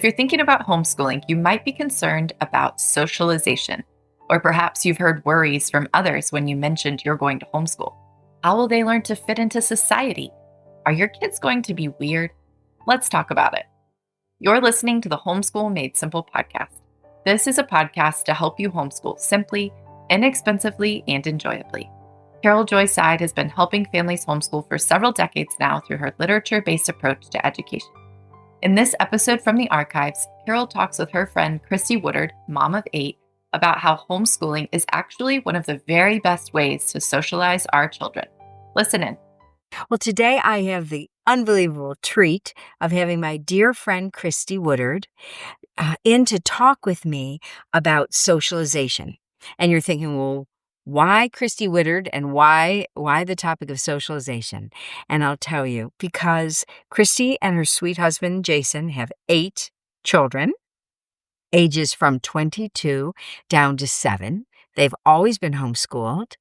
If you're thinking about homeschooling, you might be concerned about socialization, or perhaps you've heard worries from others when you mentioned you're going to homeschool. How will they learn to fit into society? Are your kids going to be weird? Let's talk about it. You're listening to the Homeschool Made Simple podcast. This is a podcast to help you homeschool simply, inexpensively, and enjoyably. Carol Joy Seid has been helping families homeschool for several decades now through her literature-based approach to education. In this episode from the archives, Carol talks with her friend Kristi Woodard, mom of 8, about how homeschooling is actually one of the very best ways to socialize our children. Listen in. Well, today I have the unbelievable treat of having my dear friend Kristi Woodard in to talk with me about socialization. And you're thinking, well, why Kristi Woodard and why the topic of socialization? And I'll tell you, because Kristi and her sweet husband, Jason, have 8 children, ages from 22 down to 7. They've always been homeschooled.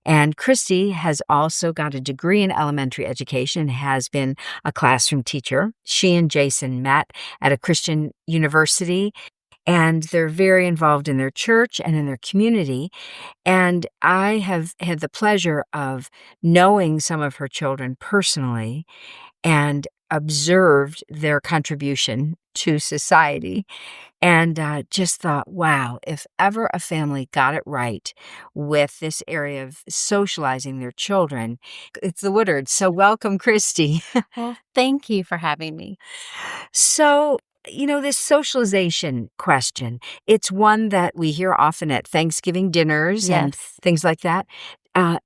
And Kristi has also got a degree in elementary education, has been a classroom teacher. She and Jason met at a Christian university, and they're very involved in their church and in their community. And I have had the pleasure of knowing some of her children personally and observed their contribution to society. And just thought, wow, if ever a family got it right with this area of socializing their children, it's the Woodards. So welcome, Kristi. Well, thank you for having me. So, this socialization question, it's one that we hear often at Thanksgiving dinners and things like that.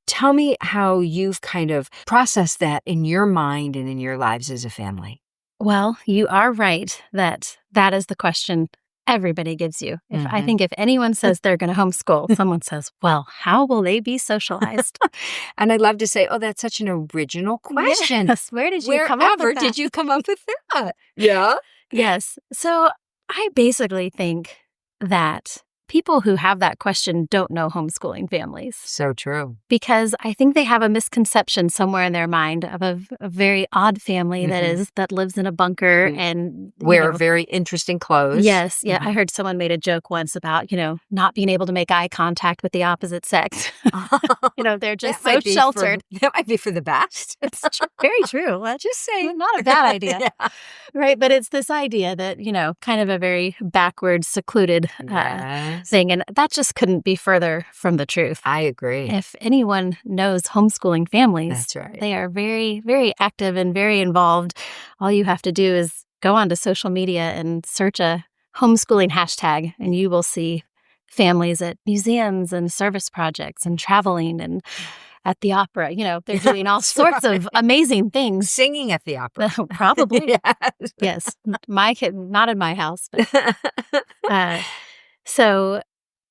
Tell me how you've kind of processed that in your mind and in your lives as a family. Well, you are right that is the question everybody gives you. I think if anyone says they're going to homeschool, someone says, well, how will they be socialized? And I'd love to say, oh, that's such an original question. Yes. Where did you come up with that? Did you come up with that? Yeah. Yes. So I basically think that people who have that question don't know homeschooling families. So true. Because I think they have a misconception somewhere in their mind of a very odd family that lives in a bunker and wear very interesting clothes. Yes. Yeah. I heard someone made a joke once about, not being able to make eye contact with the opposite sex. They're just so sheltered. That might be for the best. It's very true. Well, just saying. Not a bad idea. Yeah. Right. But it's this idea that, kind of a very backward, secluded thing. And that just couldn't be further from the truth. I agree. If anyone knows homeschooling families, that's right. They are very, very active and very involved. All you have to do is go onto social media and search a homeschooling hashtag, and you will see families at museums and service projects and traveling and at the opera. They're doing all sorts of amazing things. Singing at the opera. Probably. Yes. My kid, not in my house. But, so,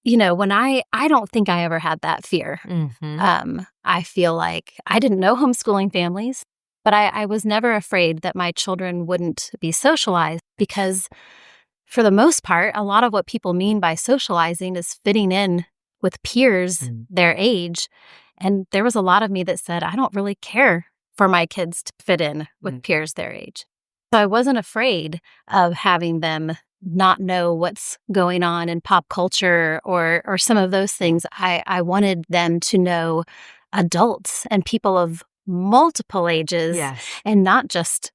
when I don't think I ever had that fear. I feel like I didn't know homeschooling families, but I was never afraid that my children wouldn't be socialized because for the most part, a lot of what people mean by socializing is fitting in with peers their age. And there was a lot of me that said, I don't really care for my kids to fit in with peers their age. So I wasn't afraid of having them not know what's going on in pop culture or some of those things. I wanted them to know adults and people of multiple ages and not just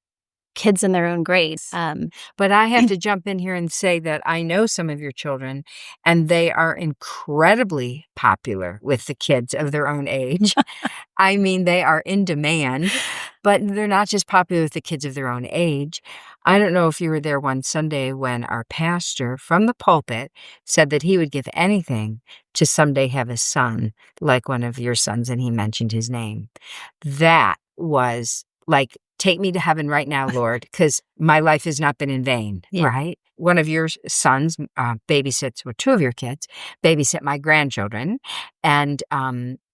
kids in their own grades. But I have to jump in here and say that I know some of your children, and they are incredibly popular with the kids of their own age. I mean, they are in demand, but they're not just popular with the kids of their own age. I don't know if you were there one Sunday when our pastor from the pulpit said that he would give anything to someday have a son like one of your sons, and he mentioned his name. That was like, take me to heaven right now, Lord, because my life has not been in vain, right? One of your sons babysits, or 2 of your kids, babysit my grandchildren. And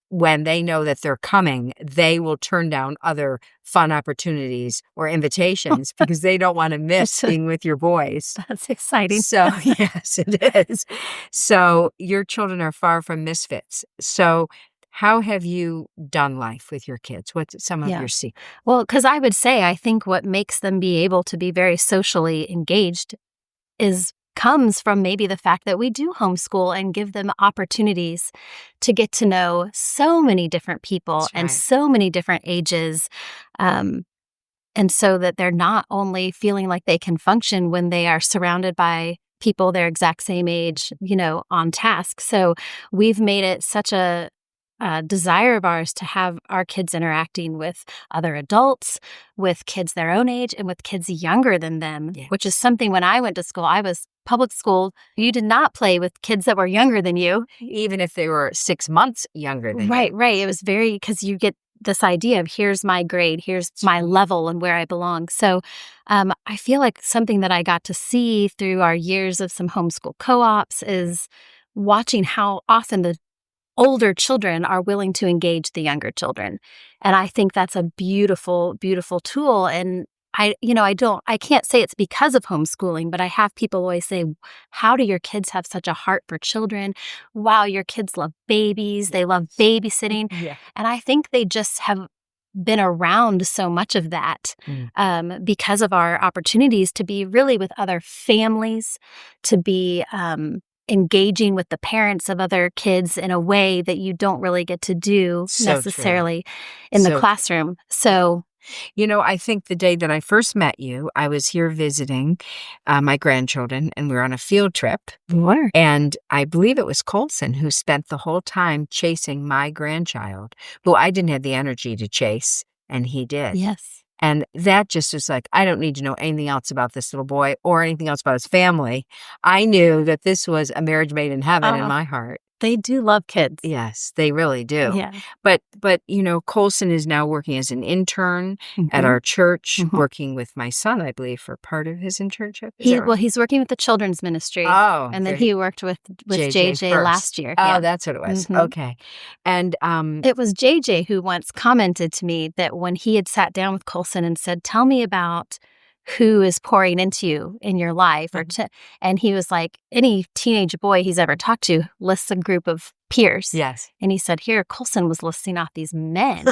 when they know that they're coming, they will turn down other fun opportunities or invitations because they don't want to miss being with your boys. That's exciting. So, yes, it is. So your children are far from misfits. So how have you done life with your kids? What's some of your secrets? Well, because I would say, I think what makes them be able to be very socially engaged comes from maybe the fact that we do homeschool and give them opportunities to get to know so many different people and so many different ages. And so that they're not only feeling like they can function when they are surrounded by people their exact same age, on task. So we've made it such a desire of ours to have our kids interacting with other adults, with kids their own age, and with kids younger than them, which is something when I went to school, I was public school. You did not play with kids that were younger than you. Even if they were 6 months younger than you. Right. It was because you get this idea of here's my grade, here's my level and where I belong. So I feel like something that I got to see through our years of some homeschool co-ops is watching how often the older children are willing to engage the younger children. And I think that's a beautiful, beautiful tool. And I can't say it's because of homeschooling, but I have people always say, how do your kids have such a heart for children? Wow, your kids love babies. They love babysitting. Yeah. And I think they just have been around so much of that because of our opportunities to be really with other families, to be engaging with the parents of other kids in a way that you don't really get to do necessarily in the classroom. So, I think the day that I first met you, I was here visiting my grandchildren, and we were on a field trip. And I believe it was Colson who spent the whole time chasing my grandchild, who I didn't have the energy to chase, and he did. Yes. And that just was like, I don't need to know anything else about this little boy or anything else about his family. I knew that this was a marriage made in heaven in my heart. They do love kids. Yes, they really do. Yeah. But Colson is now working as an intern at our church, working with my son, I believe, for part of his internship. He's working with the children's ministry. Oh. And then he worked with JJ last year. Oh, that's what it was. Okay. And it was JJ who once commented to me that when he had sat down with Colson and said, tell me about who is pouring into you in your life, and he was like, any teenage boy he's ever talked to lists a group of peers. Yes. And he said, here, Colson was listing off these men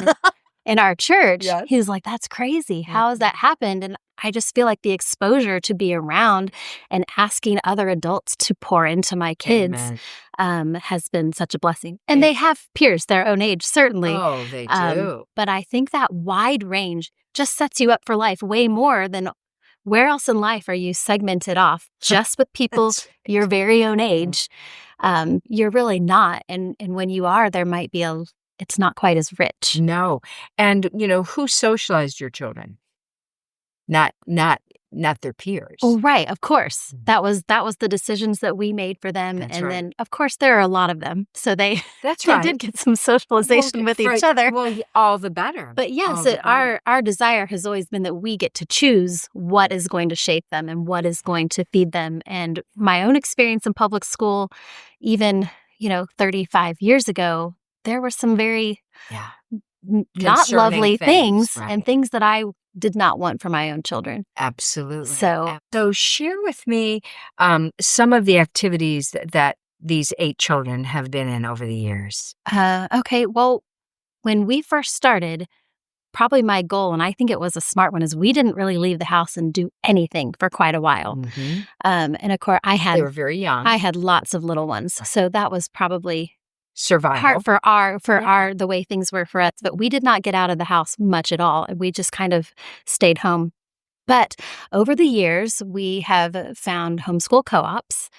in our church. Yes. He was like, that's crazy. How has that happened? And I just feel like the exposure to be around and asking other adults to pour into my kids has been such a blessing. And they have peers their own age, certainly. Oh, they do. But I think that wide range just sets you up for life way more than where else in life are you segmented off just with people your very own age? You're really not. And when you are, there might be it's not quite as rich. No. And, who socialized your children? Not their peers. Oh, right. Of course. That was the decisions that we made for them. Then, of course, there are a lot of them. So they did get some socialization with each other. Well, all the better. But yes, our desire has always been that we get to choose what is going to shape them and what is going to feed them. And my own experience in public school, even, 35 years ago, there were some very not lovely things and things that I did not want for my own children. Absolutely. So share with me some of the activities that these 8 children have been in over the years. Okay. Well, when we first started, probably my goal, and I think it was a smart one, is we didn't really leave the house and do anything for quite a while. And of course, they were very young. I had lots of little ones, so that was probably survival hard for the way things were for us. But we did not get out of the house much at all. We just kind of stayed home. But over the years, we have found homeschool co-ops,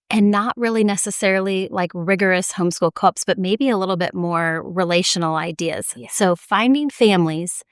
and not really necessarily like rigorous homeschool co-ops, but maybe a little bit more relational ideas. Yeah. So finding families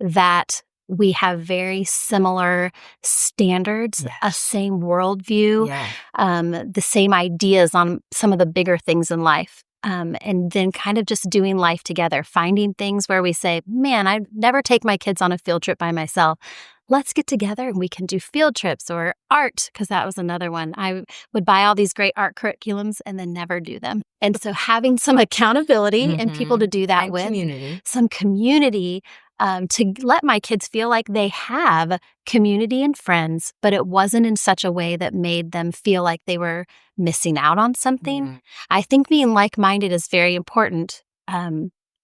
that we have very similar standards, a same worldview, the same ideas on some of the bigger things in life. And then kind of just doing life together, finding things where we say, man, I'd never take my kids on a field trip by myself. Let's get together and we can do field trips or art, because that was another one. I would buy all these great art curriculums and then never do them. And so having some accountability and people to do that with, some community to let my kids feel like they have community and friends, but it wasn't in such a way that made them feel like they were missing out on something. I think being like-minded is very important.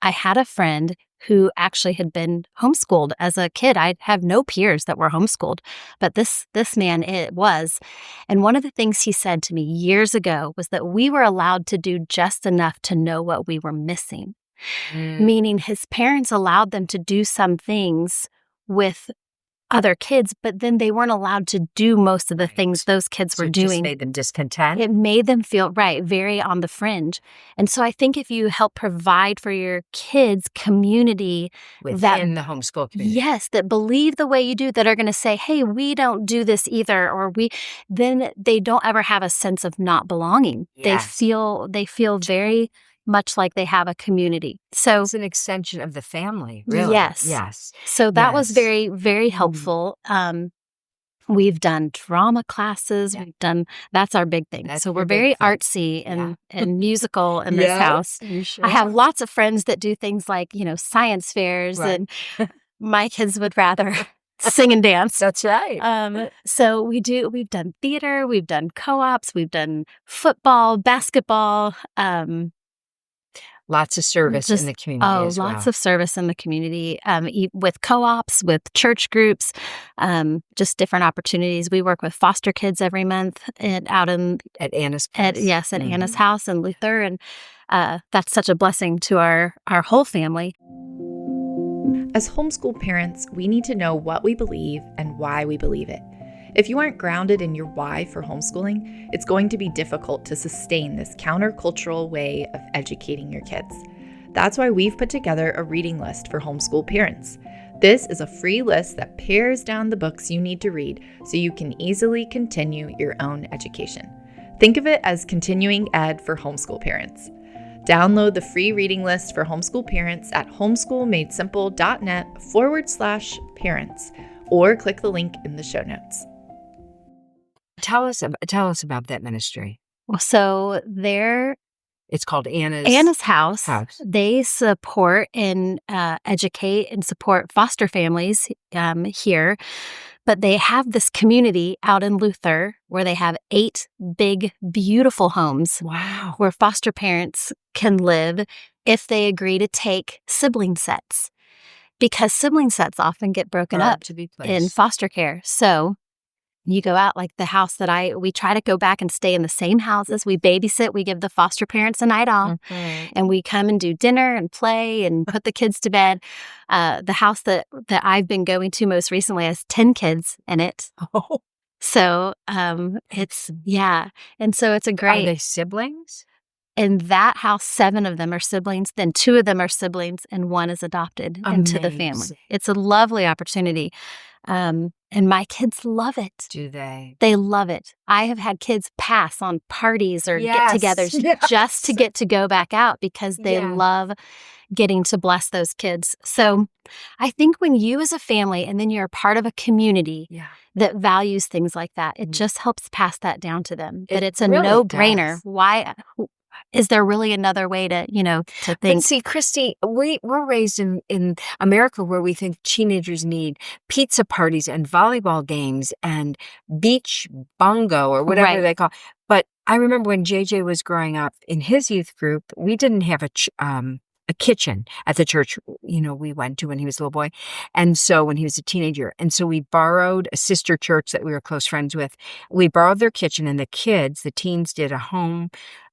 I had a friend who actually had been homeschooled as a kid. I have no peers that were homeschooled, but this man it was. And one of the things he said to me years ago was that we were allowed to do just enough to know what we were missing. Meaning his parents allowed them to do some things with other kids, but then they weren't allowed to do most of the things those kids were it doing. just made them discontent. It made them feel very on the fringe. And so I think if you help provide for your kids community within the homeschool community. Yes, that believe the way you do, that are going to say, hey, we don't do this either, or then they don't ever have a sense of not belonging. Yes. They feel very much like they have a community. So it's an extension of the family, really. Yes. So that was very helpful. We've done drama classes. That's our big thing. So we're very artsy and musical in this house. Sure. I have lots of friends that do things like, science fairs, and my kids would rather sing and dance. That's right. So we've done theater, we've done co-ops, we've done football, basketball, lots of service in the community as well. Lots of service in the community, with co-ops, with church groups, just different opportunities. We work with foster kids every month at Anna's place. At Anna's house in Luther, and that's such a blessing to our whole family. As homeschool parents, we need to know what we believe and why we believe it. If you aren't grounded in your why for homeschooling, it's going to be difficult to sustain this countercultural way of educating your kids. That's why we've put together a reading list for homeschool parents. This is a free list that pares down the books you need to read so you can easily continue your own education. Think of it as continuing ed for homeschool parents. Download the free reading list for homeschool parents at homeschoolmadesimple.net/parents or click the link in the show notes. Tell us about that ministry. Well, so it's called Anna's house. They support and educate and support foster families here. But they have this community out in Luther where they have 8 big, beautiful homes. Wow. Where foster parents can live if they agree to take sibling sets. Because sibling sets often get broken up in foster care. So you go out, like the house that we try to go back and stay in the same houses. We babysit, we give the foster parents a night off, and we come and do dinner and play and put the kids to bed. The house that I've been going to most recently has 10 kids in it. Oh. So it's, and so it's a great. Are they siblings? In that house, 7 of them are siblings, then 2 of them are siblings, and 1 is adopted into the family. It's a lovely opportunity. And my kids love it. Do they? They love it. I have had kids pass on parties or get-togethers just to get to go back out because they love getting to bless those kids. So I think when you as a family, and then you're a part of a community that values things like that, it just helps pass that down to them. That it's a really no-brainer. Why? Is there really another way to think? But see, Kristi, we're raised in America where we think teenagers need pizza parties and volleyball games and beach bongo or whatever they call it. But I remember when JJ was growing up in his youth group, we didn't have a kitchen at the church, we went to when he was a little boy. And so when he was a teenager, and so we borrowed a sister church that we were close friends with. We borrowed their kitchen, and the teens did a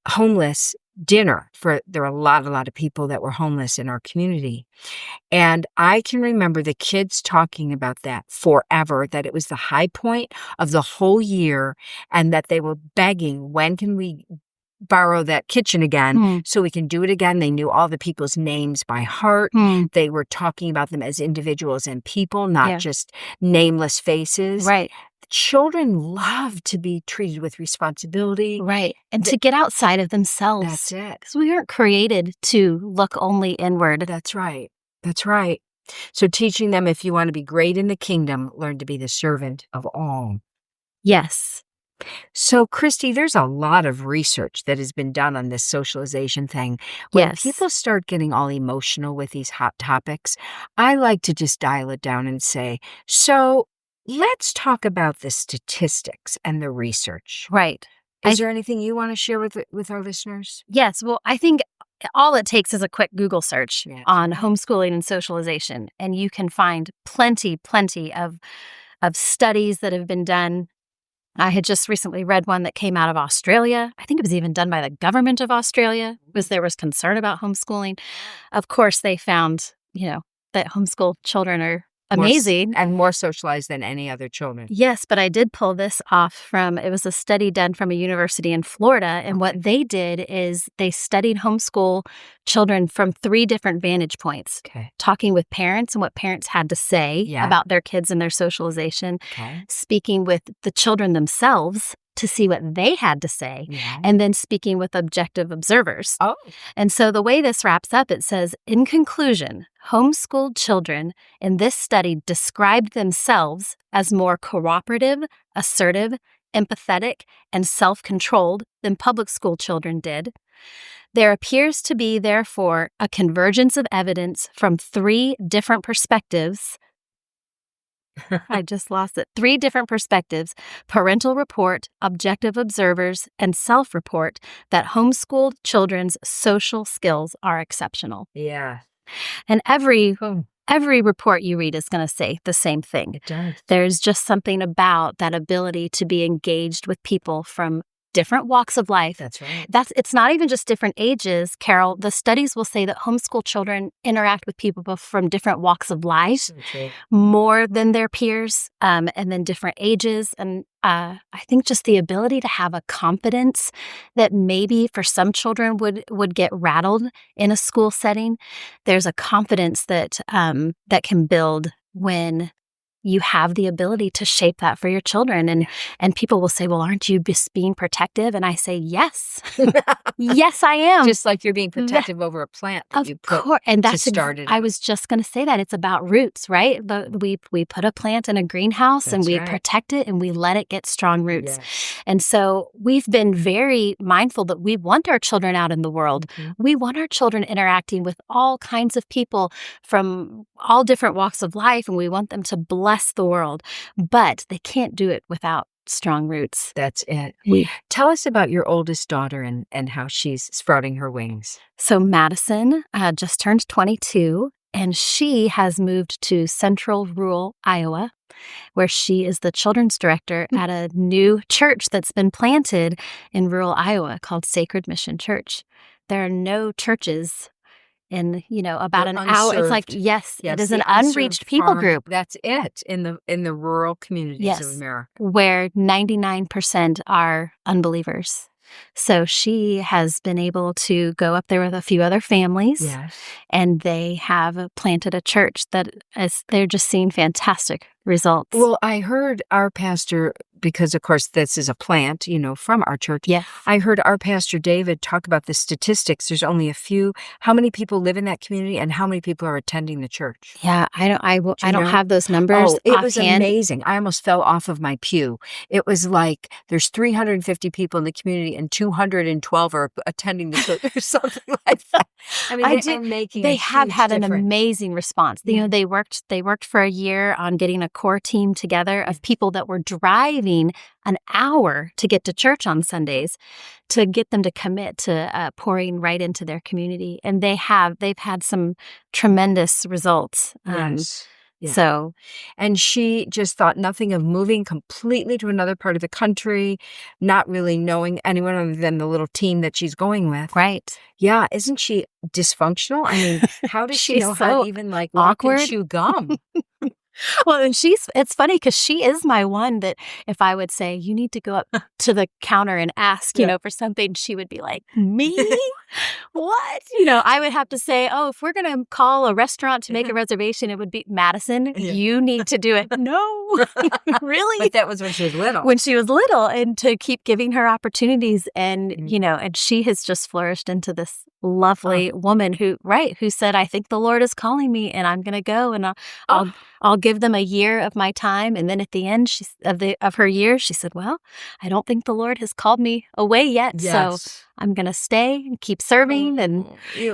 homeless dinner there were a lot of people that were homeless in our community. And I can remember the kids talking about that forever, that it was the high point of the whole year, and that they were begging, when can we borrow that kitchen again so we can do it again? They knew all the people's names by heart. They were talking about them as individuals and people, not just nameless faces. Right. Children love to be treated with responsibility. Right. And to get outside of themselves. That's it. Because we aren't created to look only inward. That's right. That's right. So teaching them, if you want to be great in the kingdom, learn to be the servant of all. Yes. So, Kristi, there's a lot of research that has been done on this socialization thing. When people start getting all emotional with these hot topics, I like to just dial it down and say, so let's talk about the statistics and the research. Right. Is there anything you want to share with our listeners? Yes. Well, I think all it takes is a quick Google search on homeschooling and socialization, and you can find plenty of studies that have been done. I had just recently read one that came out of Australia. I think it was even done by the government of Australia, because there was concern about homeschooling. Of course, they found, that homeschool children are amazing. And more socialized than any other children. Yes, but I did pull this off it was a study done from a university in Florida. And what they did is they studied homeschool children from 3 different vantage points, talking with parents and what parents had to say about their kids and their socialization, speaking with the children themselves to see what they had to say, and then speaking with objective observers. And so the way this wraps up, it says, in conclusion, homeschooled children in this study described themselves as more cooperative, assertive, empathetic, and self-controlled than public school children did. There appears to be, therefore, a convergence of evidence from 3 different perspectives. I just lost it. 3 different perspectives: parental report, objective observers, and self-report, that homeschooled children's social skills are exceptional. Yeah. And every report you read is going to say the same thing. It does. There's just something about that ability to be engaged with people from different walks of life. That's right. It's not even just different ages, Carol. The studies will say that homeschool children interact with people from different walks of life more than their peers, and then different ages. And I think just the ability to have a confidence that maybe for some children would get rattled in a school setting. There's a confidence that can build when you have the ability to shape that for your children. And people will say, well, aren't you just being protective? And I say, yes. Yes, I am. Just like you're being protective over a plant that you put and that's to start it. I was just going to say that. It's about roots, right? We put a plant in a greenhouse and we protect it and we let it get strong roots. Yes. And so we've been very mindful that we want our children out in the world. We want our children interacting with all kinds of people from all different walks of life, and we want them to bless the world, but they can't do it without strong roots. That's it. Tell us about your oldest daughter and how she's sprouting her wings. So Madison just turned 22, and she has moved to central rural Iowa, where she is the children's director at a new church that's been planted in rural Iowa called Sacred Mission Church. There are no churches in, about an hour. It's like, yes, it is an unreached people group. That's it, in the rural communities of America, where 99% are unbelievers. So she has been able to go up there with a few other families, and they have planted a church they're just seeing fantastic results. Well, I heard our pastor, because of course this is a plant, from our church. Yes. I heard our pastor David talk about the statistics. There's only a few. How many people live in that community, and how many people are attending the church? Yeah, I don't have those numbers. Oh, it was amazing. I almost fell off of my pew. It was like there's 350 people in the community and 212 are attending the church or something like that. I mean, they have had an amazing response. They worked for a year on getting a core team together of people that were driving an hour to get to church on Sundays to get them to commit to pouring right into their community. And they've had some tremendous results. Yes. Yeah. So, and she just thought nothing of moving completely to another part of the country, not really knowing anyone other than the little team that she's going with. Right. Yeah. Isn't she dysfunctional? I mean, how does she know how to even awkward. Walk and chew gum? Well, and it's funny because she is my one that if I would say, you need to go up to the counter and ask, for something, she would be like, me? What? I would have to say, oh, if we're going to call a restaurant to make a reservation, it would be Madison. You need to do it. No, really? But that was when she was little. When she was little, and to keep giving her opportunities. And, and she has just flourished into this lovely woman who said, I think the Lord is calling me and I'm going to go and I'll give them a year of my time. And then at the end of her year, she said, well, I don't think the Lord has called me away yet. Yes. So I'm going to stay and keep serving. And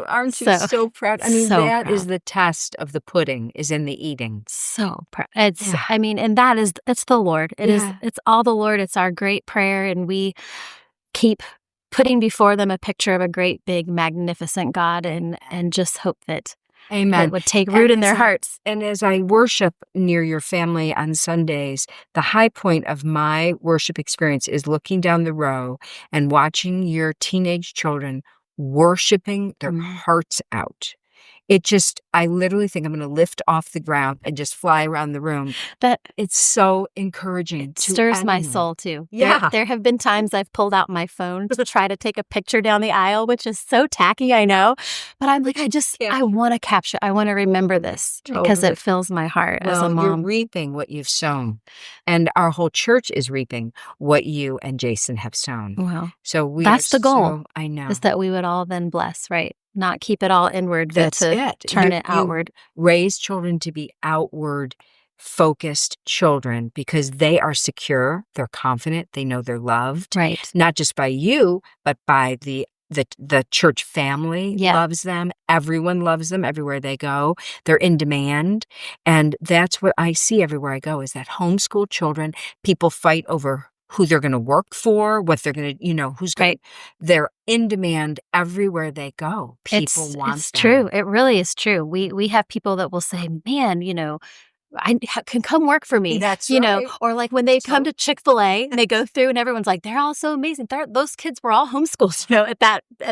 aren't you so proud? I mean, that is the test of the pudding, is in the eating. So proud. And it's the Lord. It's all the Lord. It's our great prayer. And we keep putting before them a picture of a great, big, magnificent God, and just hope that Amen. it would take root in their hearts. And as I worship near your family on Sundays, the high point of my worship experience is looking down the row and watching your teenage children worshiping their hearts out. I literally think I'm going to lift off the ground and just fly around the room. It's so encouraging. It stirs my soul too. Yeah. There have been times I've pulled out my phone to try to take a picture down the aisle, which is so tacky, I know. But I'm like, I want to capture, I want to remember this because it fills my heart as a mom. You're reaping what you've sown. And our whole church is reaping what you and Jason have sown. Well, so that's the goal. I know. Is that we would all then bless, right? Not keep it all inward, but to turn it outward. Raise children to be outward focused children because they are secure, they're confident, they know they're loved. Right. Not just by you, but by the church family loves them. Everyone loves them everywhere they go. They're in demand. And that's what I see everywhere I go is that homeschool children, people fight over who they're going to work for, what they're going to, who's going to, they're in demand everywhere they go. People want them. It's true. It really is true. We have people that will say, man, I can come work for me. That's right. Or like when they come to Chick-fil-A and they go through and everyone's like, they're all so amazing. Those kids were all homeschooled, at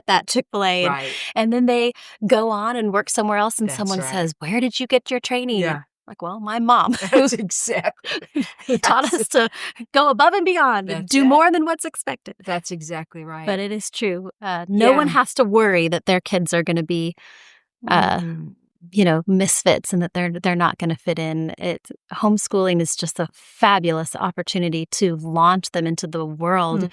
that Chick-fil-A. Right. And then they go on and work somewhere else and someone says, where did you get your training? Yeah. Like, well, my mom That's exactly taught us to go above and beyond and do more than what's expected. That's exactly right. But it is true. No one has to worry that their kids are going to be misfits and that they're not going to fit in. Homeschooling is just a fabulous opportunity to launch them into the world.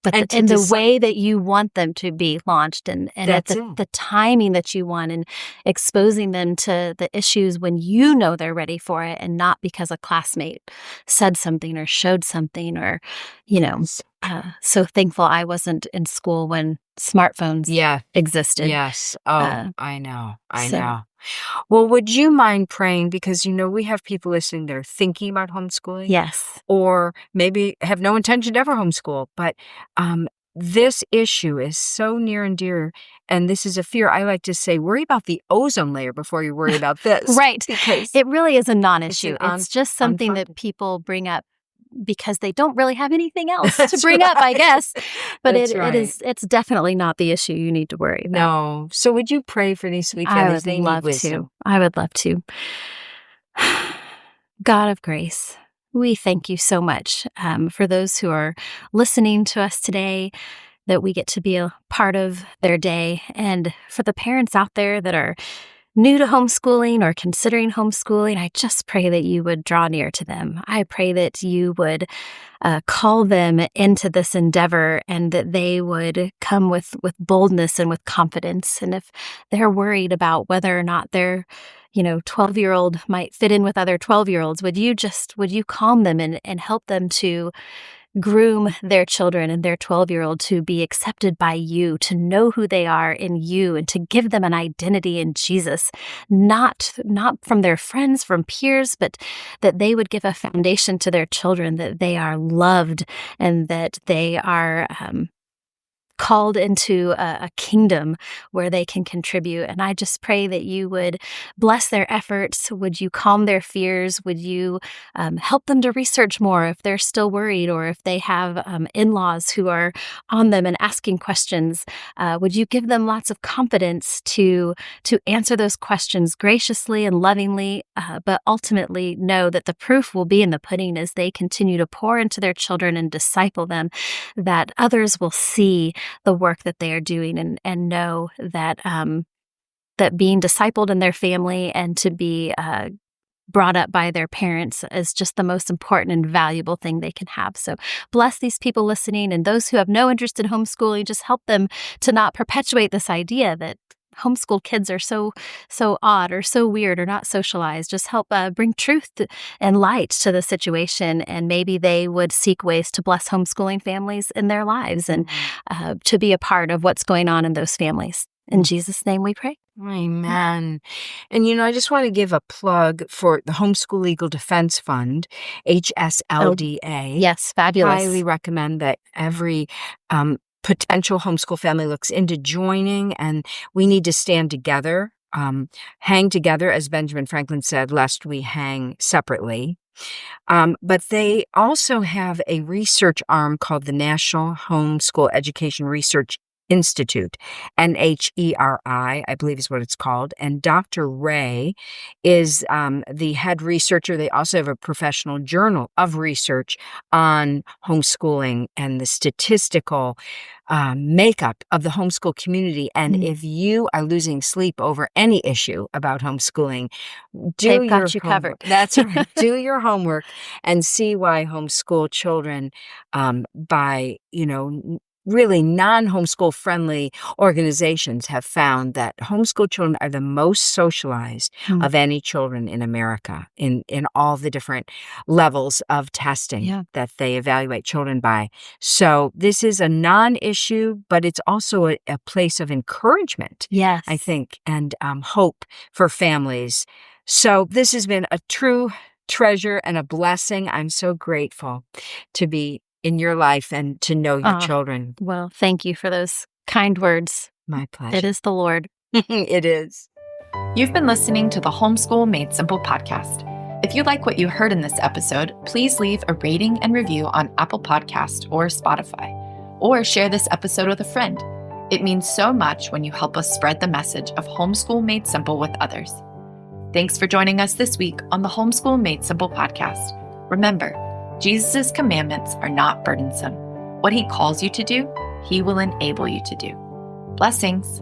But in the way that you want them to be launched and at the timing that you want and exposing them to the issues when you know they're ready for it and not because a classmate said something or showed something or, so thankful I wasn't in school when smartphones existed. Yes. Oh, I know. I know. Well, would you mind praying? Because, we have people listening that are thinking about homeschooling. Yes. Or maybe have no intention to ever homeschool. But this issue is so near and dear. And this is a fear. I like to say, worry about the ozone layer before you worry about this. Right. Because it really is a non-issue. It's just something that people bring up because they don't really have anything else to bring up, I guess. But it's definitely not the issue you need to worry about. No. So would you pray for these sweet families? They need wisdom. I would love to. God of grace, we thank you so much for those who are listening to us today, that we get to be a part of their day. And for the parents out there that are new to homeschooling or considering homeschooling, I just pray that you would draw near to them. I pray that you would call them into this endeavor and that they would come with boldness and with confidence. And if they're worried about whether or not their 12-year-old might fit in with other 12-year-olds, would you calm them and help them to groom their children and their 12-year-old to be accepted by you, to know who they are in you, and to give them an identity in Jesus, not from their friends, from peers, but that they would give a foundation to their children, that they are loved and that they are called into a kingdom where they can contribute. And I just pray that you would bless their efforts. Would you calm their fears? Would you help them to research more if they're still worried or if they have in-laws who are on them and asking questions? Would you give them lots of confidence to answer those questions graciously and lovingly, but ultimately know that the proof will be in the pudding as they continue to pour into their children and disciple them, that others will see the work that they are doing and know that that being discipled in their family and to be brought up by their parents is just the most important and valuable thing they can have. So bless these people listening, and those who have no interest in homeschooling, just help them to not perpetuate this idea that homeschooled kids are so odd or so weird or not socialized. Just help bring truth and light to the situation, and maybe they would seek ways to bless homeschooling families in their lives and to be a part of what's going on in those families. In Jesus' name we pray. Amen. And, I just want to give a plug for the Homeschool Legal Defense Fund, HSLDA. Yes, fabulous. Highly recommend that every potential homeschool family looks into joining, and we need to stand together, hang together, as Benjamin Franklin said, lest we hang separately. But they also have a research arm called the National Homeschool Education Research Institute, NHERI, I believe is what it's called. And Dr. Ray is the head researcher. They also have a professional journal of research on homeschooling and the statistical makeup of the homeschool community. And if you are losing sleep over any issue about homeschooling, They've got you covered. That's right. Do your homework and see why homeschool children, by, really non-homeschool friendly organizations have found that homeschool children are the most socialized of any children in America in all the different levels of testing that they evaluate children by. So this is a non-issue, but it's also a place of encouragement, yes, I think, and hope for families. So this has been a true treasure and a blessing. I'm so grateful to be in your life and to know your children. Well, thank you for those kind words. My pleasure. It is the Lord. It is. You've been listening to the Homeschool Made Simple podcast. If you like what you heard in this episode, please leave a rating and review on Apple Podcast or Spotify, or share this episode with a friend. It means so much when you help us spread the message of Homeschool Made Simple with others. Thanks for joining us this week on the Homeschool Made Simple podcast. Remember, Jesus' commandments are not burdensome. What he calls you to do, he will enable you to do. Blessings.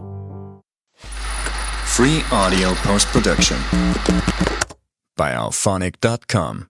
Free audio post-production by alphonic.com.